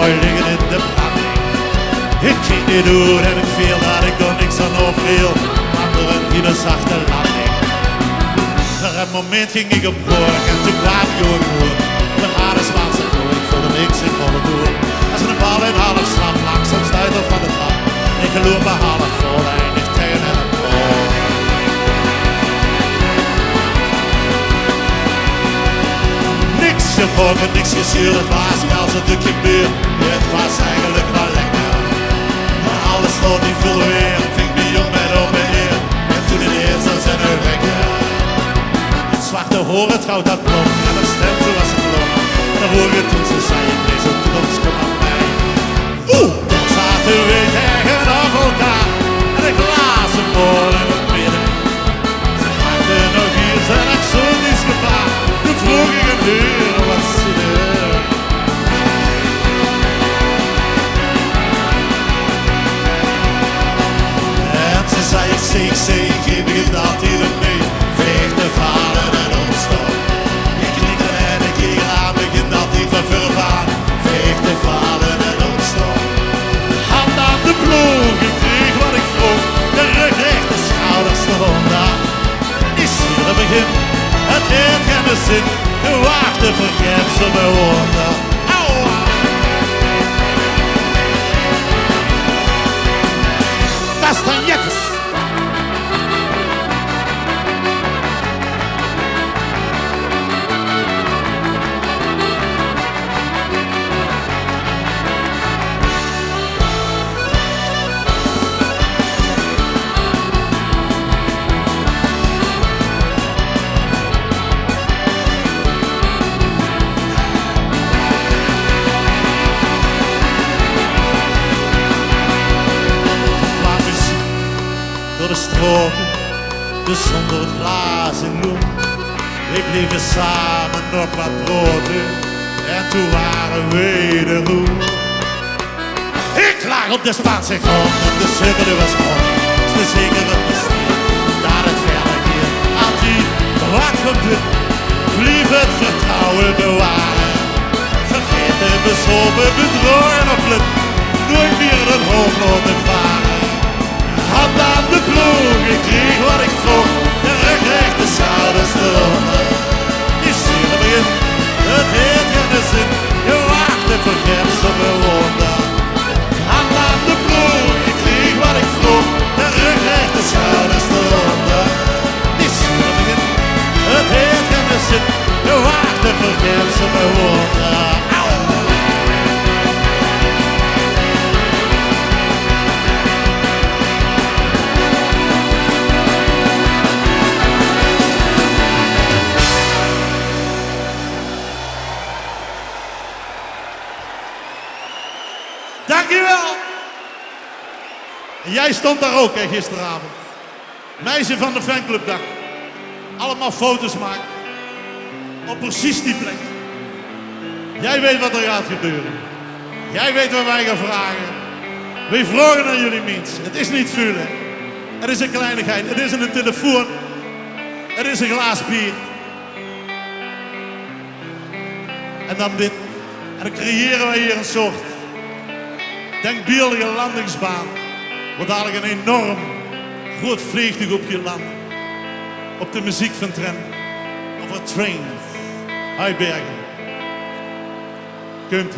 mooi liggen in de branding. Ik ging niet door en ik viel dat ik er niks aan overhiel. Anderen die de zachte landing. Naar een moment ging ik op borg en toen kwam ik ook door. De harde Spaanse vloer, ik voelde niks in volle door. Als een bal in half slap langzaam stuiter van de trap. Ik geloof me half vol eindig tegen een boor. Niks gebroken, niks gezuurd, het was wel zo'n stukje buur. Het was eigenlijk wel lekker. Maar alles stond in volle weer, ik ving me jong met op en neer. En toen in eerst als een wekker. Het zwarte hoor, het goud dat blond, en dat stem zo was het blond. En dan hoor je toen ze zei, deze toekomst komt aan mij. Dan zaten we tegenover elkaar, en de glazen bol in het midden. Ze maakten nog hier zijn exotisch gevaar. Toen vroeg ik hem weer, wat zit er? En ze zei, ik geef ik het altijd op mee. Veeg de vader en opstap. Ik knikte en ik keek aan, begin altijd van verf aan. Veeg de vader en opstap. Hand aan de ploeg, ik kreeg wat ik vroeg. De rug recht, de schouders eronder. Ik zie het begin, het heeft geen zin. Je wachten vergeefs op mijn woorden. Castagnettes. Door de stroken, dus zonder het glazen loem. Ik liever samen nog wat broden en toen waren we wederom. Ik lag op de Spaanse grond en de sukker was rond. Ze zeker het besteed, daar het verder hier. Altijd wat gebeurt, blief het vertrouwen bewaren. Vergeet de bezopen, bedrogen of het, nooit meer het hoofdlood varen. Hand aan de ploeg, ik kreeg wat ik vroeg. De rug recht, de schouders eronder. Je ziet het begin, het heeft geen zin. Je wacht en vergeefs op mijn woorden. Hand aan de ploeg, ik kreeg wat ik vroeg. De rug recht, de schouders eronder. Je ziet het begin, het heeft geen zin. Je wacht en vergeefs op mijn woorden. Dankjewel! En jij stond daar ook, hè, gisteravond. Meisje van de fanclubdag. Allemaal foto's maken. Op precies die plek. Jij weet wat er gaat gebeuren. Jij weet wat wij gaan vragen. We vragen aan jullie mensen. Het is niet veel, hè. Het is een kleinigheid. Het is een telefoon. Het is een glaas bier. En dan dit. En dan creëren wij hier een soort denkbeeldige landingsbaan. Waar dadelijk een enorm groot vliegtuig op je landen. Op de muziek van Trent. Over trains. Uitbergen. Kunt.